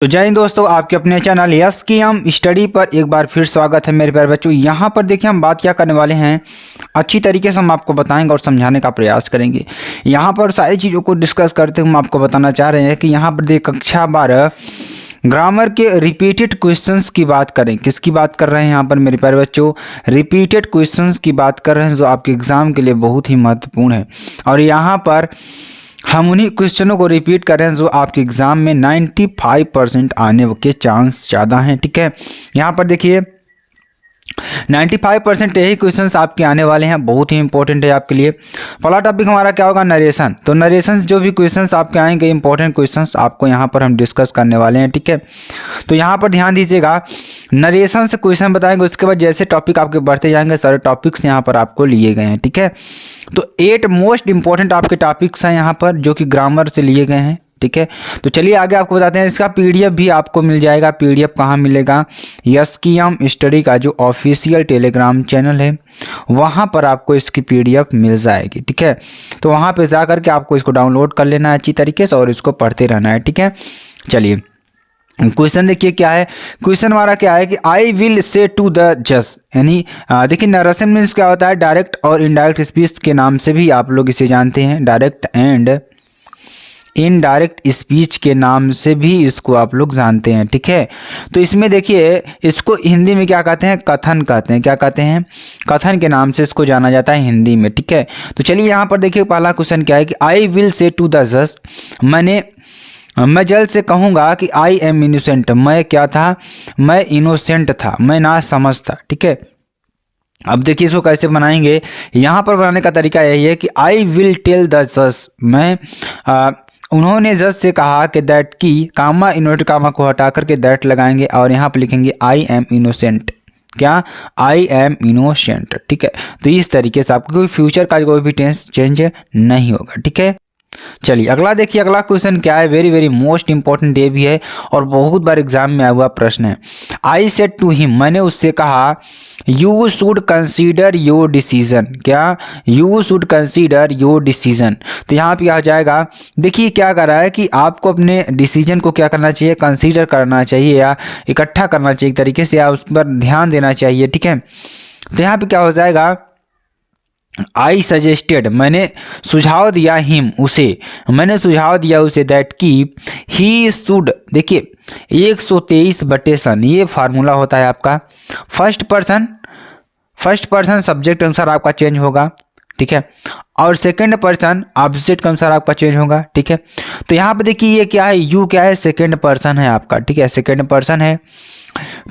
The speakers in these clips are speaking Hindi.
तो जय हिंद दोस्तों, आपके अपने चैनल यस की हम स्टडी पर एक बार फिर स्वागत है मेरे प्यारे बच्चों। यहाँ पर देखिए हम बात क्या करने वाले हैं, अच्छी तरीके से हम आपको बताएंगे और समझाने का प्रयास करेंगे। यहाँ पर सारी चीज़ों को डिस्कस करते हुए हम आपको बताना चाह रहे हैं कि यहाँ पर देखिए कक्षा 12 ग्रामर के रिपीटेड क्वेश्चंस की बात करें। किसकी बात कर रहे हैं यहाँ पर मेरे प्यारे बच्चों? रिपीटेड क्वेश्चंस की बात कर रहे हैं जो आपके एग्जाम के लिए बहुत ही महत्वपूर्ण है। और यहाँ पर हम उन्हीं क्वेश्चनों को रिपीट कर रहे हैं जो आपके एग्जाम में 95% आने के चांस ज़्यादा हैं। ठीक है, यहाँ पर देखिए 95% यही क्वेश्चंस आपके आने वाले हैं, बहुत ही इंपॉर्टेंट है आपके लिए। पहला टॉपिक हमारा क्या होगा? नरेशन। तो नरेशन जो भी क्वेश्चंस आपके आएंगे, इंपॉर्टेंट क्वेश्चंस आपको यहाँ पर हम डिस्कस करने वाले हैं। ठीक है, तो यहाँ पर ध्यान दीजिएगा, नरेशन से क्वेश्चन बताएंगे, उसके बाद जैसे टॉपिक आपके बढ़ते जाएंगे सारे टॉपिक्स यहाँ पर आपको लिए गए हैं। ठीक है, तो 8 मोस्ट इंपॉर्टेंट आपके टॉपिक्स हैं यहाँ पर जो कि ग्रामर से लिए गए हैं। ठीक है, तो चलिए आगे आपको बताते हैं। इसका पीडीएफ भी आपको मिल जाएगा। पीडीएफ कहाँ मिलेगा? यस की हम स्टडी का जो ऑफिशियल टेलीग्राम चैनल है वहाँ पर आपको इसकी पीडीएफ मिल जाएगी। ठीक है, तो वहाँ पे जा करके आपको इसको डाउनलोड कर लेना है अच्छी तरीके से और इसको पढ़ते रहना है। ठीक है, चलिए क्वेश्चन देखिए क्या है। क्वेश्चन हमारा क्या है कि I will say to the जज, यानी देखिए नरेशन मीन्स क्या होता है? डायरेक्ट और इनडायरेक्ट स्पीच के नाम से भी आप लोग इसे जानते हैं। डायरेक्ट एंड इनडायरेक्ट स्पीच के नाम से भी इसको आप लोग जानते हैं। ठीक है, तो इसमें देखिए इसको हिंदी में क्या कहते हैं? कथन कहते हैं। क्या कहते हैं? कथन के नाम से इसको जाना जाता है हिंदी में। ठीक है, तो चलिए यहाँ पर देखिए पहला क्वेश्चन क्या है कि I will say to the जज, मैं जल्द से कहूँगा कि आई एम इनोसेंट। मैं क्या था? मैं इनोसेंट था, मैं ना समझ था। ठीक है, अब देखिए इसको कैसे बनाएंगे। यहाँ पर बनाने का तरीका यही है कि आई विल टेल द जज, उन्होंने जज से कहा कि दैट की कामा इन्वर्ट कामा को हटा करके दैट लगाएंगे और यहाँ पर लिखेंगे आई एम इनोसेंट। क्या? I am innocent. ठीक है, तो इस तरीके से आपको कोई फ्यूचर का कोई भी टेंस चेंज नहीं होगा। ठीक है, चलिए अगला देखिए। अगला क्वेश्चन क्या है? वेरी वेरी मोस्ट इंपॉर्टेंट ये भी है और बहुत बार एग्जाम में आया हुआ प्रश्न है। आई सेड टू हिम, मैंने उससे कहा, you should consider your decision. क्या? You should consider your decision. तो यहाँ पे क्या हो जाएगा? देखिए क्या कर रहा है कि आपको अपने डिसीजन को क्या करना चाहिए? कंसीडर करना चाहिए या इकट्ठा करना चाहिए एक तरीके से, या उस पर ध्यान देना चाहिए। ठीक है, तो यहाँ पे क्या हो जाएगा? आई सजेस्टेड, मैंने सुझाव दिया हिम, उसे, मैंने सुझाव दिया उसे दैट की ही शुड, देखिए 123/सन ये फार्मूला होता है आपका। फर्स्ट पर्सन सब्जेक्ट अनुसार आपका चेंज होगा। ठीक है, और सेकंड पर्सन ऑब्जेक्ट के अनुसार आपका चेंज होगा। ठीक है, तो यहाँ पे देखिए ये क्या है? यू क्या है? सेकंड पर्सन है आपका। ठीक है, सेकंड पर्सन है,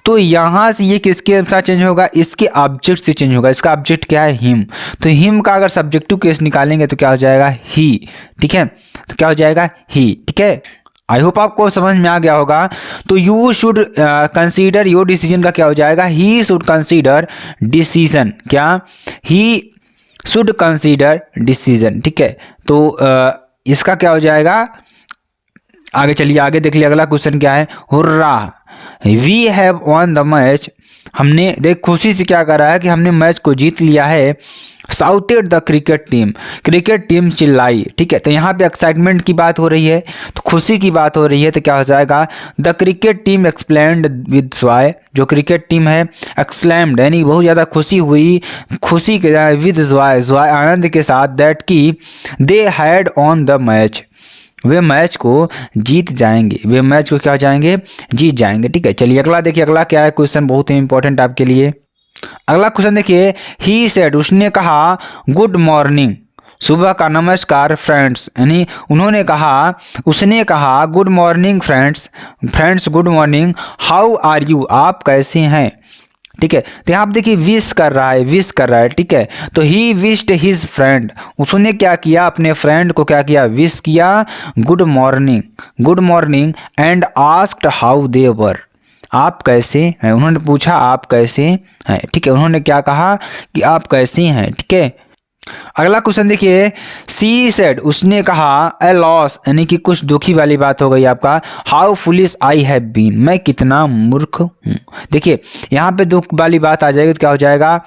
तो यहाँ से ये किसके अनुसार चेंज होगा? इसके ऑब्जेक्ट से चेंज होगा। इसका ऑब्जेक्ट क्या है? हिम। तो हिम का अगर सब्जेक्टिव केस निकालेंगे तो क्या हो जाएगा? ही। ठीक है, तो क्या हो जाएगा? ही। ठीक है, आई होप आपको समझ में आ गया होगा। तो you should consider your decision का क्या हो जाएगा? He should consider decision. क्या? He should consider decision. ठीक है, तो इसका क्या हो जाएगा? आगे चलिए, आगे देख लिया। अगला क्वेश्चन क्या है? Hurrah, we have won the match, हमने देख खुशी से क्या कर रहा है कि हमने मैच को जीत लिया है। साउटेड द क्रिकेट टीम चिल्लाई। ठीक है, तो यहाँ पे एक्साइटमेंट की बात हो रही है, तो खुशी की बात हो रही है, तो क्या हो जाएगा? The cricket team explained with Joy, जो क्रिकेट टीम है एक्सप्लेम्ड यानी बहुत ज़्यादा खुशी हुई, खुशी के विद जॉय आनंद के साथ, दैट की they had on the match, way match को जीत जाएंगे। वे मैच को क्या जाएंगे? जीत जाएंगे। ठीक है, चलिए अगला देखिए। अगला क्या है क्वेश्चन? बहुत ही इंपॉर्टेंट आपके लिए। अगला क्वेश्चन देखिए, ही सेड, उसने कहा, गुड मॉर्निंग, सुबह का नमस्कार फ्रेंड्स, यानी उन्होंने कहा, उसने कहा, good morning friends good morning, how are you, आप कैसे हैं? ठीक है, तो यहाँ आप देखिए विश कर रहा है। ठीक है, तो ही विश्ड हिज फ्रेंड, उसने क्या किया? अपने फ्रेंड को क्या किया? विश किया, good morning and asked how they were, आप कैसे हैं? उन्होंने पूछा आप कैसे हैं। ठीक है, उन्होंने क्या कहा कि आप कैसे हैं? ठीक है, अगला क्वेश्चन देखिए, सी सेड, उसने कहा, ए लॉस, यानी कि कुछ दुखी वाली बात हो गई आपका। How foolish I have been, मैं कितना मूर्ख हूँ। देखिए यहाँ पे दुख वाली बात आ जाएगी तो क्या हो जाएगा?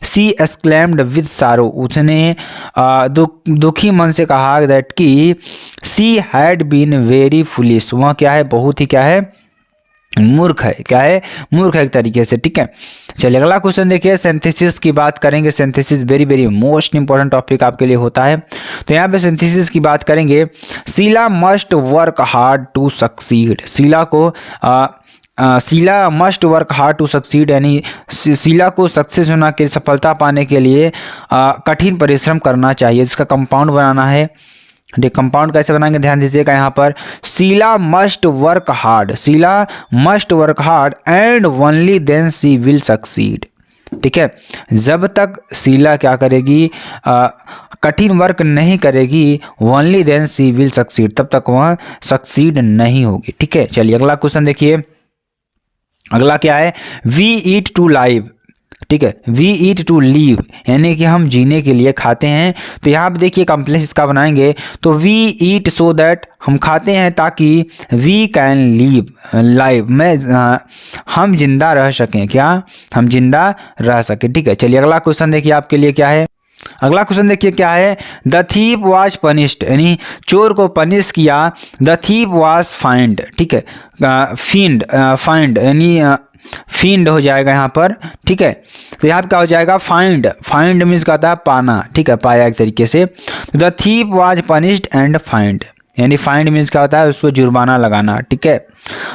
सी एक्सक्लेम्ड विद सारो, उसने दुखी मन से कहा दैट कि she had been very foolish, वह क्या है? बहुत ही क्या है? मूर्ख है, क्या है, मूर्ख है एक तरीके से, ठीक है। चलिए अगला क्वेश्चन देखिए, सिंथेसिस की बात करेंगे। Synthesis very very most important topic आपके लिए होता है। तो यहाँ पे सिंथेसिस की बात करेंगे। Sheela must work hard to succeed. Sheela must work hard to succeed, यानी शीला को सक्सेस होना के सफलता पाने के लिए कठिन परिश्रम करना चाहिए। इसका कंपाउंड बनाना है। कंपाउंड कैसे बनाएंगे ध्यान दीजिएगा यहाँ पर। Sheela must work hard, Sheela must work hard and only then she will succeed, ठीक है। जब तक शीला क्या करेगी, कठिन वर्क नहीं करेगी, only then she will succeed, तब तक वह सक्सीड नहीं होगी, ठीक है। चलिए अगला क्वेश्चन देखिए। अगला क्या है, वी ईट टू लाइव, ठीक है। वी ईट टू लीव, यानी कि हम जीने के लिए खाते हैं। तो यहाँ पे देखिए कम्प्लेक्स इसका बनाएंगे। तो वी ईट सो दैट, हम खाते हैं ताकि वी कैन लीव लाइव, में हम जिंदा रह सकें, क्या, हम जिंदा रह सकें, ठीक है। चलिए अगला क्वेश्चन देखिए आपके लिए क्या है। अगला क्वेश्चन देखिए क्या है, द थीप वाज पनिश्ड, यानी चोर को पनिश किया। द थीप वाज फाइंड, ठीक है। फाइंड यानी फील्ड हो जाएगा यहाँ पर, ठीक है। तो यहाँ पर क्या हो जाएगा, फाइंड, फाइंड मीन्स का होता है पाना, ठीक है, पाया एक तरीके से। The thief was punished and find, यानी फाइंड मीन्स क्या होता है, उस पर जुर्माना लगाना, ठीक है।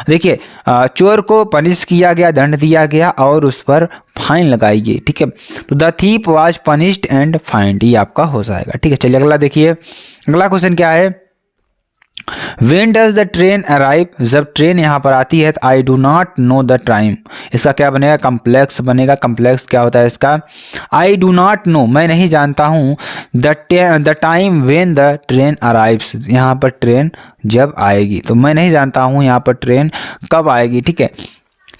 देखिए चोर को पनिश किया गया, दंड दिया गया और उस पर फाइन लगाई गई, ठीक है। तो the thief was punished and find, ये आपका हो जाएगा, ठीक है। चलिए अगला देखिए। अगला क्वेश्चन क्या है, When does the train arrive, जब ट्रेन यहाँ पर आती है। I do not know the time, इसका क्या बनेगा, कम्प्लेक्स बनेगा। कम्प्लेक्स क्या होता है इसका, आई डू नॉट नो, मैं नहीं जानता हूँ। The time when the train arrives, यहाँ पर ट्रेन जब आएगी, तो मैं नहीं जानता हूँ यहाँ पर ट्रेन कब आएगी, ठीक है।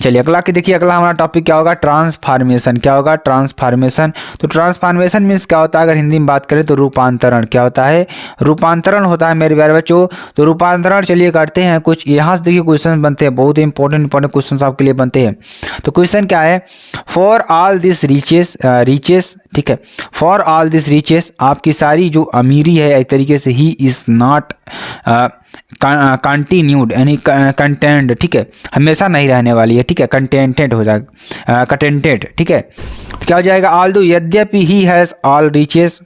चलिए अगला के देखिए। अगला हमारा टॉपिक क्या होगा, ट्रांसफॉर्मेशन। क्या होगा, ट्रांसफॉर्मेशन। तो ट्रांसफॉर्मेशन मीन्स क्या होता है, अगर हिंदी में बात करें तो रूपांतरण। क्या होता है, रूपांतरण होता है मेरे प्यारे बच्चों। तो रूपांतरण चलिए करते हैं कुछ। यहाँ से देखिए क्वेश्चन बनते हैं, बहुत ही इंपॉर्टेंट क्वेश्चन आपके लिए बनते हैं। तो क्वेश्चन क्या है, फॉर ऑल दिस रिचेस, ठीक है। फॉर ऑल दिस रिचेस, आपकी सारी जो अमीरी है एक तरीके से, ही इज़ नॉट कंटिन्यूड, यानी कंटेंट, ठीक है, हमेशा नहीं रहने वाली है, ठीक है। कंटेंटेड हो जाएगा, कंटेंटेड, ठीक है। तो क्या हो जाएगा, ऑल्दो, यद्यपि ही हैज़ ऑल रिचेस,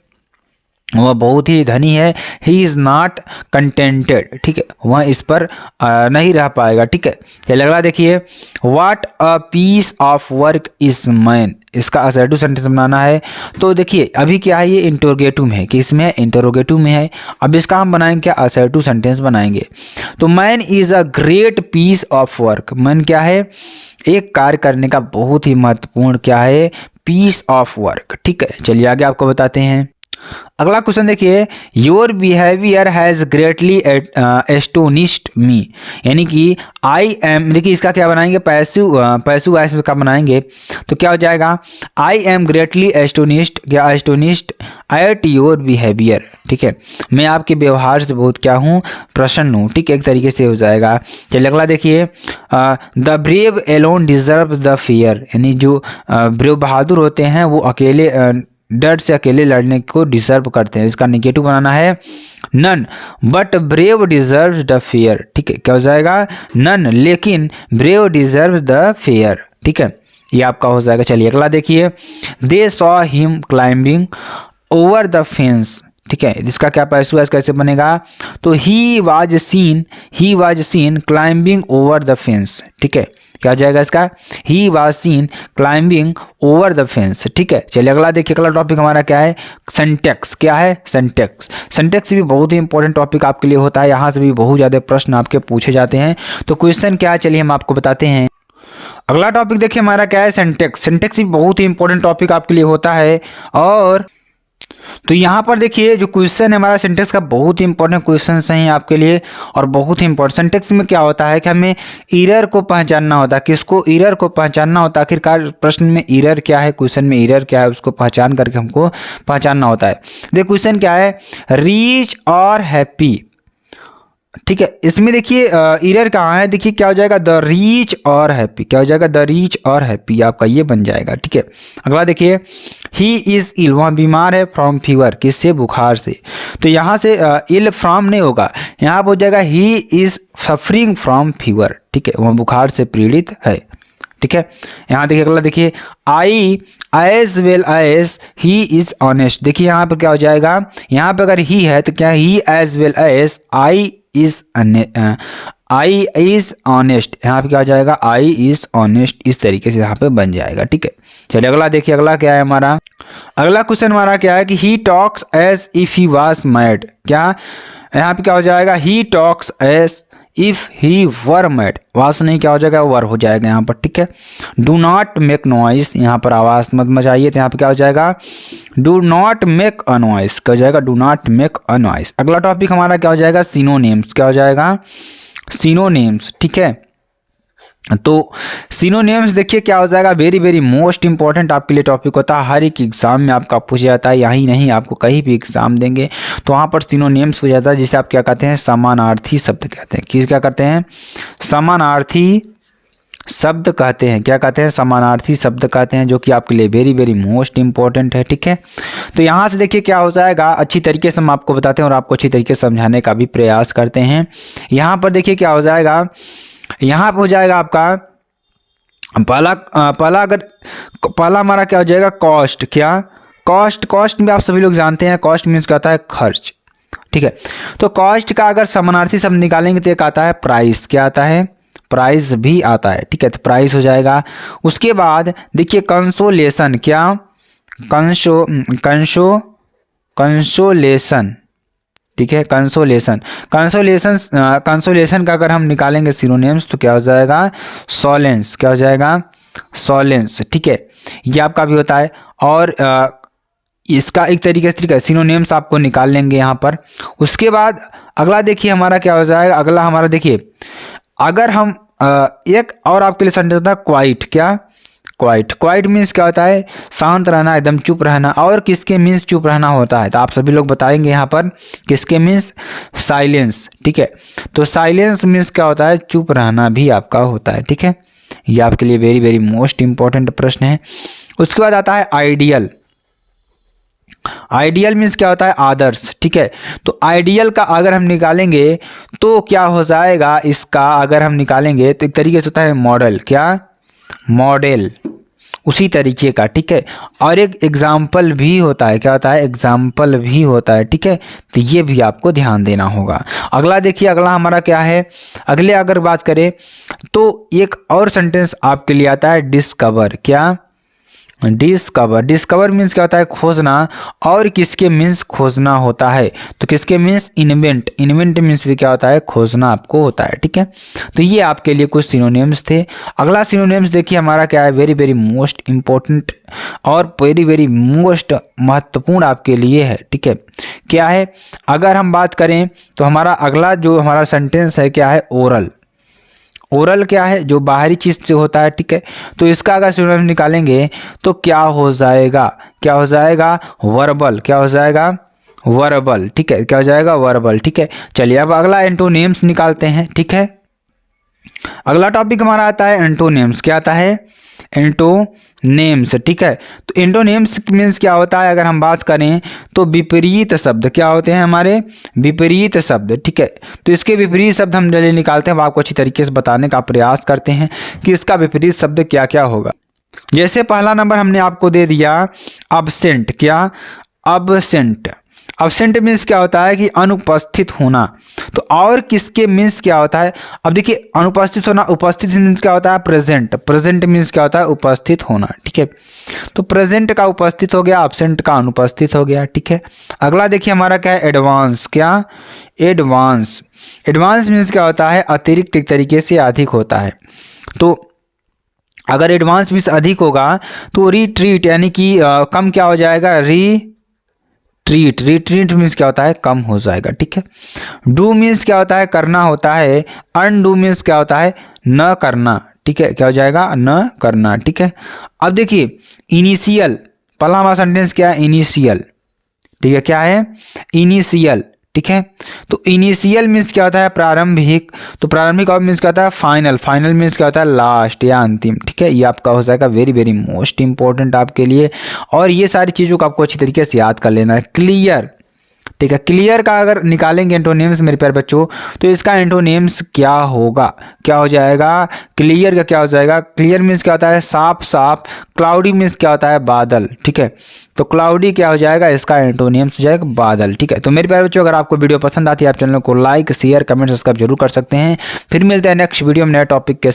वह बहुत ही धनी है। ही इज़ नॉट कंटेंटेड, ठीक है, वह इस पर नहीं रह पाएगा, ठीक है। चलिए अगला देखिए। What a piece of work is man, इसका असर्टिव सेंटेंस बनाना है। तो देखिए अभी क्या है, ये इंटरोगेटिव में है, कि इसमें इंटरोगेटिव में है। अब इसका हम बनाएंगे क्या, असर्टिव सेंटेंस बनाएंगे। तो man is a great piece of work, man क्या है, एक कार्य करने का बहुत ही महत्वपूर्ण क्या है, पीस ऑफ वर्क, ठीक है। चलिए आगे आपको बताते हैं। अगला क्वेश्चन देखिए, your behaviour has greatly astonished me, यानी कि आई एम, देखिए इसका क्या बनाएंगे, पैसिव वॉइस का बनाएंगे। तो क्या हो जाएगा, आई एम ग्रेटली एस्टोनिश्ड, क्या, एस्टोनिश्ड एट योर बिहेवियर, ठीक है, मैं आपके व्यवहार से बहुत क्या हूँ, प्रसन्न हूँ, ठीक है, एक तरीके से हो जाएगा। चलिए अगला देखिए। The brave alone deserve the fear, यानी जो ब्रेव बहादुर होते हैं वो अकेले डर से अकेले लड़ने को डिजर्व करते हैं। इसका निगेटिव बनाना है, none but brave deserve the fair, ठीक है। क्या हो जाएगा, नन लेकिन ब्रेव डिजर्व द फेयर, ठीक है, ये आपका हो जाएगा। चलिए अगला देखिए। They saw him climbing over the fence, ठीक है, इसका क्या पैसिव कैसे बनेगा। तो he was scene climbing over the fence, ठीक है, क्या हो जाएगा इसका, he was scene climbing over the fence, ठीक है। चलिए अगला देखिए। अगला टॉपिक हमारा क्या है, सिंटैक्स। क्या है, सिंटैक्स। सिंटैक्स भी बहुत ही इंपॉर्टेंट टॉपिक आपके लिए होता है, यहाँ से भी बहुत ज़्यादा प्रश्न आपके पूछे जाते हैं। तो क्वेश्चन क्या है, चलिए हम आपको बताते हैं। अगला टॉपिक देखिए हमारा क्या है, सिंटैक्स। सिंटैक्स भी बहुत ही इंपॉर्टेंट टॉपिक आपके लिए होता है। और तो यहाँ पर देखिए जो क्वेश्चन है हमारा सिंटेक्स का, बहुत ही इंपॉर्टेंट क्वेश्चन हैं आपके लिए और बहुत ही इंपॉर्टेंट। सिंटेक्स में क्या होता है कि हमें एरर को पहचानना होता है, किसको, एरर को पहचानना होता है। आखिरकार प्रश्न में एरर क्या है, क्वेश्चन में एरर क्या है, उसको पहचान करके हमको पहचानना होता है। देखिए क्वेश्चन क्या है, रीच और हैप्पी ठीक है, इसमें देखिए एरर कहाँ है, देखिए क्या हो जाएगा, द रीच और हैप्पी, क्या हो जाएगा, द रीच और हैप्पी आपका ये बन जाएगा। ठीक है, अगला देखिए, ही इज़ इल, वहाँ बीमार है, फ्रॉम फीवर, किससे, बुखार से। तो यहाँ से इल फ्रॉम नहीं होगा, यहाँ पर हो जाएगा he is suffering from fever. ठीक है, वहाँ बुखार से पीड़ित है। ठीक है, यहाँ देखिए अगला देखिए, I as well as he is honest. देखिए यहाँ पर क्या हो जाएगा, यहाँ पर अगर ही है तो क्या, he as well as I is honest, यहाँ पे क्या हो जाएगा, आई इज ऑनेस्ट, इस तरीके से यहाँ पे बन जाएगा। ठीक है, चलिए अगला देखिए, अगला क्या है हमारा, अगला क्वेश्चन हमारा क्या है कि he talks as if he was mad. क्या यहाँ पे क्या हो जाएगा, he talks as if he were mad, was नहीं, क्या हो जाएगा, वर हो जाएगा यहाँ पर। ठीक है, डू नॉट मेक नॉइस, यहाँ पर आवाज़ मत मचाइए, तो यहाँ पे क्या हो जाएगा, do not make a noise, क्या हो जाएगा, do not make a noise. अगला टॉपिक हमारा क्या हो जाएगा, सिनोनिम्स, क्या हो जाएगा, सिनोनिम्स। ठीक है, तो सिनोनिम्स देखिए क्या हो जाएगा, वेरी वेरी मोस्ट इंपॉर्टेंट आपके लिए टॉपिक होता है, हर एक एग्जाम में आपका पूछा जाता है, यही नहीं आपको कहीं भी एग्जाम देंगे तो वहाँ पर सिनोनिम्स पूछा जाता है, जिसे आप क्या कहते हैं, समानार्थी शब्द कहते हैं। किस क्या करते हैं, समानार्थी शब्द कहते हैं, क्या कहते हैं, समानार्थी शब्द कहते हैं, जो कि आपके लिए वेरी वेरी मोस्ट इंपॉर्टेंट है। ठीक है, तो यहाँ से देखिए क्या हो जाएगा, अच्छी तरीके से हम आपको बताते हैं और आपको अच्छी तरीके से समझाने का भी प्रयास करते हैं। यहाँ पर देखिए क्या हो जाएगा, यहाँ पर हो जाएगा आपका पहला हमारा क्या हो जाएगा, कॉस्ट। क्या, कॉस्ट, कॉस्ट में आप सभी लोग जानते हैं, कॉस्ट मीन्स क्या होता है, खर्च। ठीक है, तो कॉस्ट का अगर समानार्थी शब्द निकालेंगे तो एक आता है प्राइस, क्या आता है, प्राइस भी आता है। ठीक है, तो प्राइस हो जाएगा। उसके बाद देखिए कंसोलेशन, क्या, कंसोलेशन। ठीक है, कंसोलेशन, कंसोलेशन का अगर हम निकालेंगे सिनोनिम्स तो क्या हो जाएगा, सोलेंस, क्या हो जाएगा, सोलेंस। ठीक है, ये आपका भी होता है। और इसका एक तरीके से सिनोनिम्स आपको निकाल लेंगे यहाँ पर। उसके बाद अगला देखिए हमारा क्या हो जाएगा, अगला हमारा देखिए, अगर हम एक और आपके लिए सेंटेंस होता है क्वाइट। क्या, क्वाइट, क्वाइट मीन्स क्या होता है, शांत रहना, एकदम चुप रहना। और किसके मीन्स चुप रहना होता है, तो आप सभी लोग बताएंगे यहाँ पर, किसके मीन्स, साइलेंस। ठीक है, तो साइलेंस मीन्स क्या होता है, चुप रहना भी आपका होता है। ठीक है, ये आपके लिए वेरी वेरी मोस्ट इंपॉर्टेंट प्रश्न है। उसके बाद आता है आइडियल। आइडियल मीन्स क्या होता है, आदर्श। ठीक है, तो आइडियल का अगर हम निकालेंगे तो क्या हो जाएगा, इसका अगर हम निकालेंगे तो एक तरीके से होता है मॉडल। क्या, मॉडल, उसी तरीके का। ठीक है, और एक एग्जाम्पल भी होता है, क्या होता है, एग्जाम्पल भी होता है। ठीक है, तो ये भी आपको ध्यान देना होगा। अगला देखिए, अगला हमारा क्या है, अगले अगर बात करें तो एक और सेंटेंस आपके लिए आता है डिस्कवर। क्या, डिस्कवर, डिस्कवर मीन्स क्या होता है, खोजना। और किसके मीन्स खोजना होता है, तो किसके मीन्स, इन्वेंट, इन्वेंट मीन्स भी क्या होता है, खोजना आपको होता है। ठीक है, तो ये आपके लिए कुछ सिनोनिम्स थे। अगला सिनोनिम्स देखिए हमारा क्या है, वेरी वेरी मोस्ट इंपॉर्टेंट और वेरी वेरी मोस्ट महत्वपूर्ण आपके लिए है। ठीक है, क्या है, अगर हम बात करें तो हमारा अगला जो हमारा सेंटेंस है क्या है, ओरल। ओरल क्या है, जो बाहरी चीज़ से होता है। ठीक है, तो इसका अगर सिनोनिम निकालेंगे तो क्या हो जाएगा, क्या हो जाएगा, वर्बल, क्या हो जाएगा, वर्बल। ठीक है, क्या हो जाएगा, वर्बल। ठीक है, चलिए अब अगला एंटोनिम्स निकालते हैं। ठीक है, अगला टॉपिक हमारा आता है एंटोनिम्स। क्या आता है, एंटोनिम्स। ठीक है, तो एंटोनिम्स मीन्स क्या होता है, अगर हम बात करें तो विपरीत शब्द। क्या होते हैं हमारे, विपरीत शब्द। ठीक है, तो इसके विपरीत शब्द हम जल्दी निकालते हैं, आपको अच्छी तरीके से बताने का प्रयास करते हैं कि इसका विपरीत शब्द क्या क्या होगा। जैसे पहला नंबर हमने आपको दे दिया अब्सेंट। क्या, अब्सेंट, अब्सेंट मीन्स क्या होता है कि अनुपस्थित होना। तो और किसके मीन्स क्या होता है, अब देखिए अनुपस्थित होना, उपस्थित मीन्स क्या होता है, प्रेजेंट, प्रेजेंट मीन्स क्या होता है, उपस्थित होना। ठीक है, तो प्रेजेंट का उपस्थित हो गया, एब्सेंट का अनुपस्थित हो गया। ठीक है, अगला देखिए हमारा क्या है, एडवांस। क्या, एडवांस, एडवांस मीन्स क्या होता है, अतिरिक्त एक तरीके से अधिक होता है। तो अगर एडवांस मीन्स अधिक होगा तो रिट्रीट यानी कि कम क्या हो जाएगा, ट्रीट, रिट्रीट मीन्स क्या होता है, कम हो जाएगा। ठीक है, डू मीन्स क्या होता है, करना होता है। अनडू मीन्स क्या होता है, न करना। ठीक है, क्या हो जाएगा, न करना। ठीक है, अब देखिए इनिशियल, पहला हमारा सेंटेंस क्या है, इनिशियल। ठीक है, क्या है, इनिशियल। ठीक है, तो इनिशियल मीन्स क्या होता है, प्रारंभिक। तो प्रारंभिक और मीन्स क्या होता है, फाइनल। फाइनल मीन्स क्या होता है, लास्ट या अंतिम। ठीक है, ये आपका हो जाएगा वेरी वेरी मोस्ट इंपॉर्टेंट आपके लिए। और ये सारी चीज़ों को आपको अच्छी तरीके से याद कर लेना है। क्लियर, ठीक है, क्लियर का अगर निकालेंगे एंटोनिम्स मेरे प्यारे बच्चों, तो इसका एंटोनिम्स क्या होगा, क्या हो जाएगा, क्लियर का क्या हो जाएगा। क्लियर मीन्स क्या होता है, साफ साफ। क्लाउडी मीन्स क्या होता है, बादल। ठीक है, तो क्लाउडी क्या हो जाएगा, इसका एंटोनिम्स हो जाएगा बादल। ठीक है, तो मेरे प्यारे बच्चों अगर आपको वीडियो पसंद आती है आप चैनल को लाइक शेयर कमेंट सब्सक्राइब जरूर कर सकते हैं। फिर मिलते हैं नेक्स्ट वीडियो में नए टॉपिक के